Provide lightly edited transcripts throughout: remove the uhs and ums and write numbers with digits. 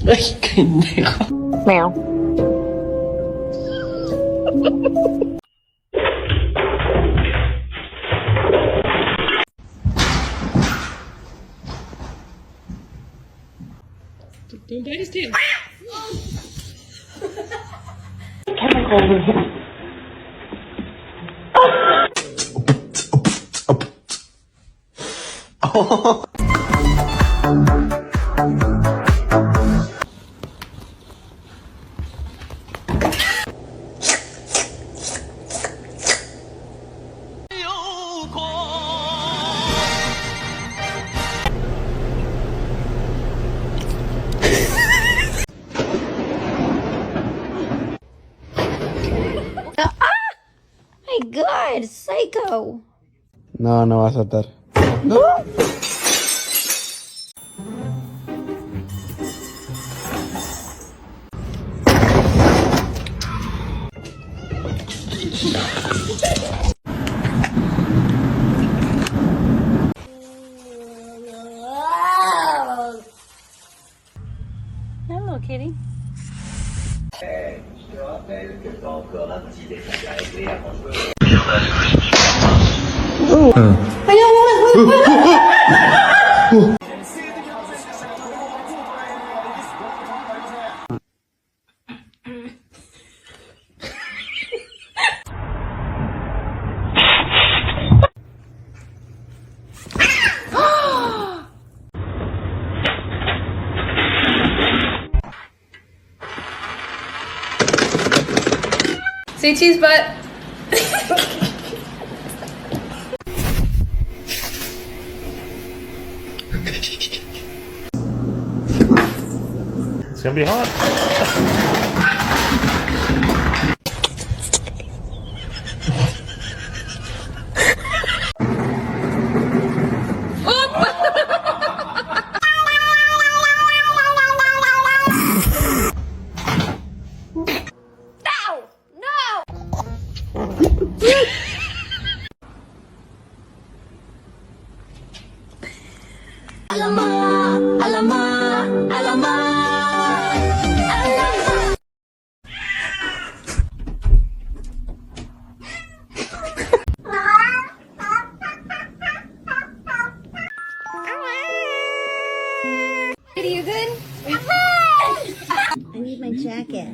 Ay, pendejo. Meow. Don't bite his tail. Chemicals in here. Oh. My God, psycho. No, no va a saltar. Hello, kitty. Say cheese butt. It's gonna be hot. Kitty, you good? I need my jacket.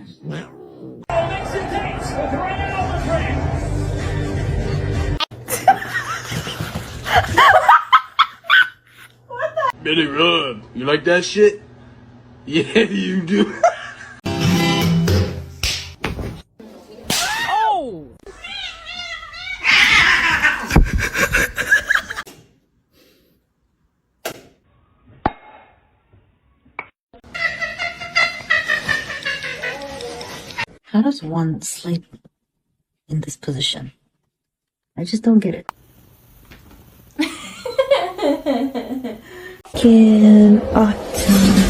Billy Rub, you like that shit? Yeah, you do. Oh! How does one sleep in this position? I just don't get it. Kitten autumn.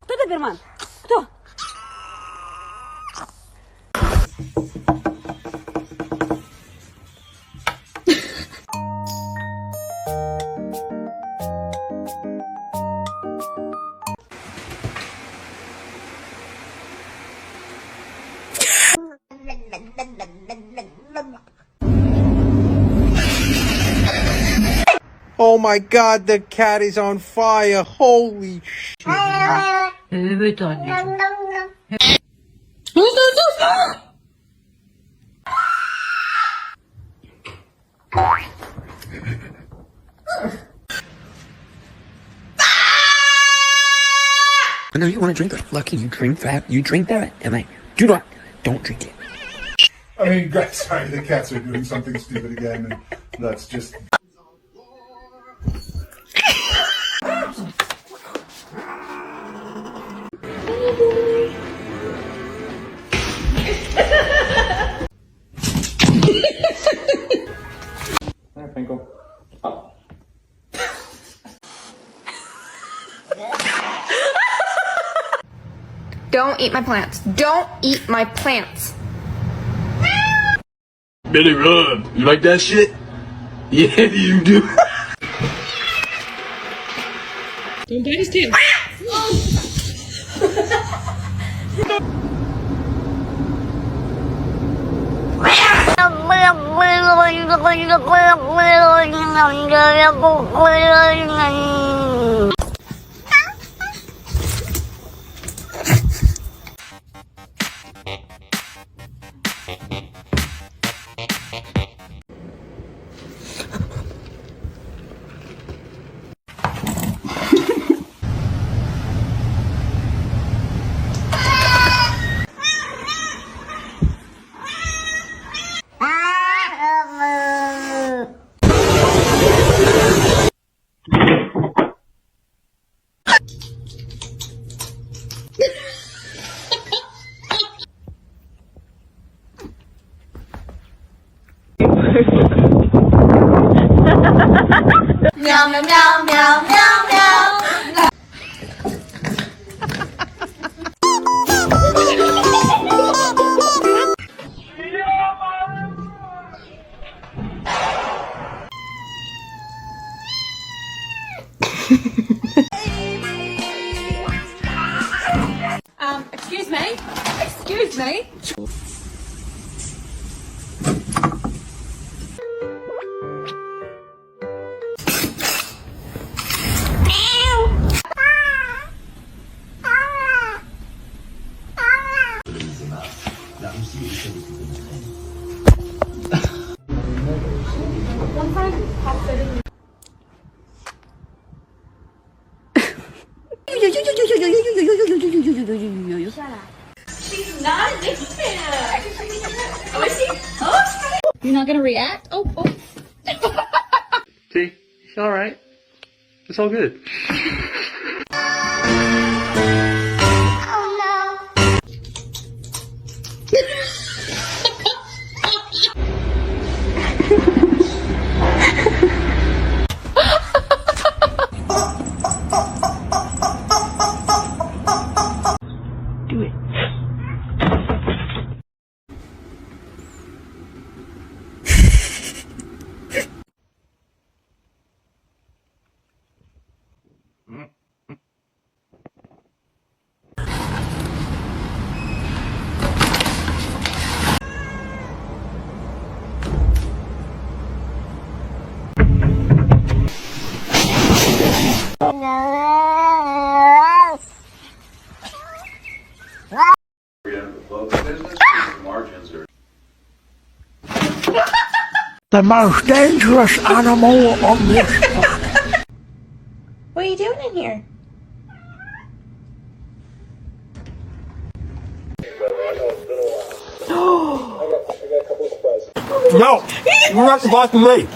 Кто доберман? Кто? Oh my God, the cat is on fire. Holy shit. I know you want to drink it. Lucky you drink that. You drink that. And don't drink it. I mean, sorry, the cats are doing something stupid again, and that's just... Don't eat my plants. Don't eat my plants. Billy Rub, you like that shit? Yeah, you do. Don't bite his tail. Meow, meow, meow, meow, meow, meow. Excuse me? Excuse me? You're not gonna react? Oh, oh. See? It's alright. It's all good. The most dangerous animal on this planet. What are you doing in here? No! You're not supposed to leave!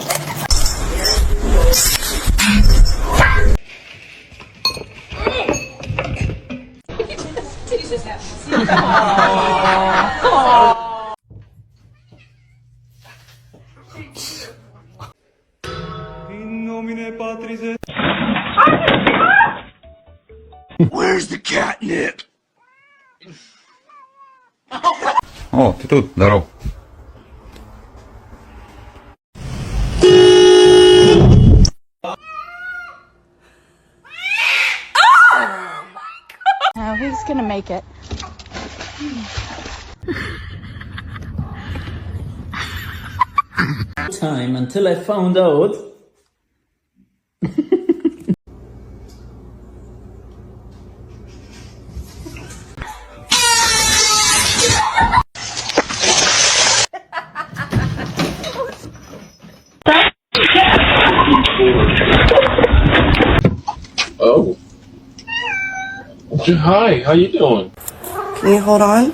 Where's the catnip? Ty tu, здоров. Now, who's gonna make it? Time until I found out. Oh. Hi, how you doing? Can you hold on?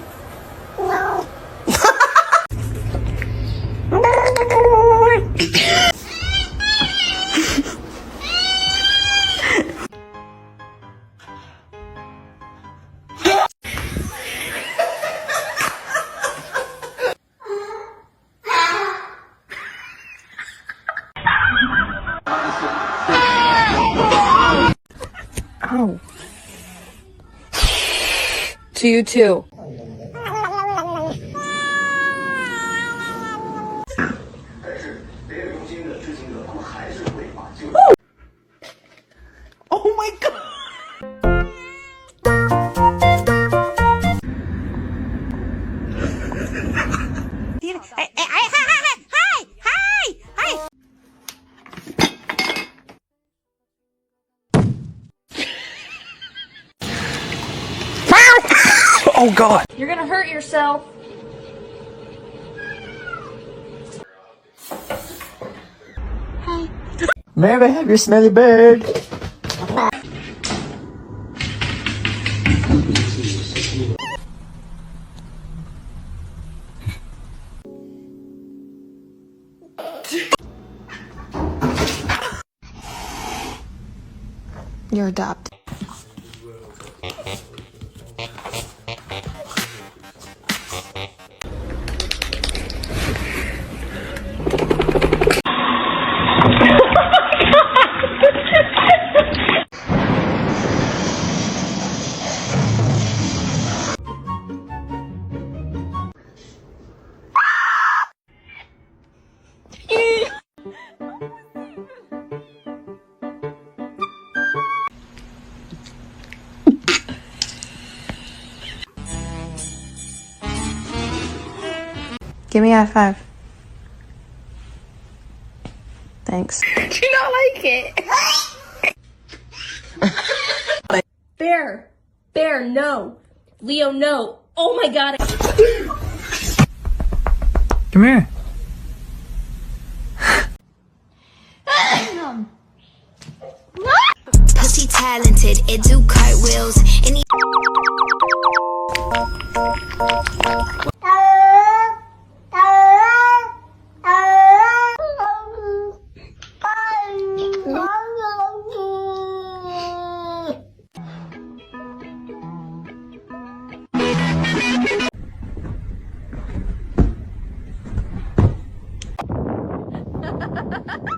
Ow. To you too. Oh my god! Oh God! You're gonna hurt yourself. May I have your smelly bird? You're adopted. Give me a high five. Thanks. Do you not like it? Bear. Bear, no. Leo, no. Oh my god. Come here. Pussy talented, it do cartwheels. And he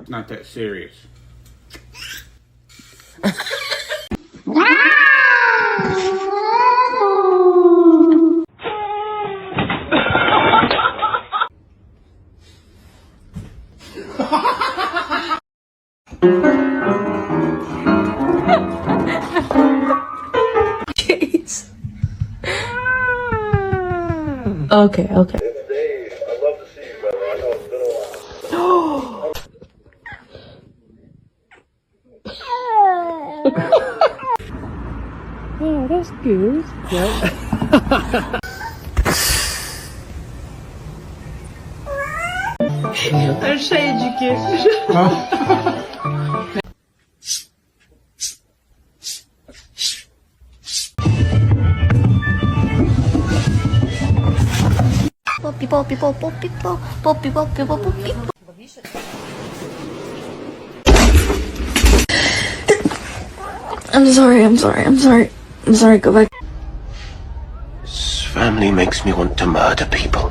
Not that serious. Jeez. Okay, okay. Oh, that's good. É cheio de queijo. poppy, poppy, poppy, poppy, poppy, poppy, poppy. I'm sorry, go back. This family makes me want to murder people.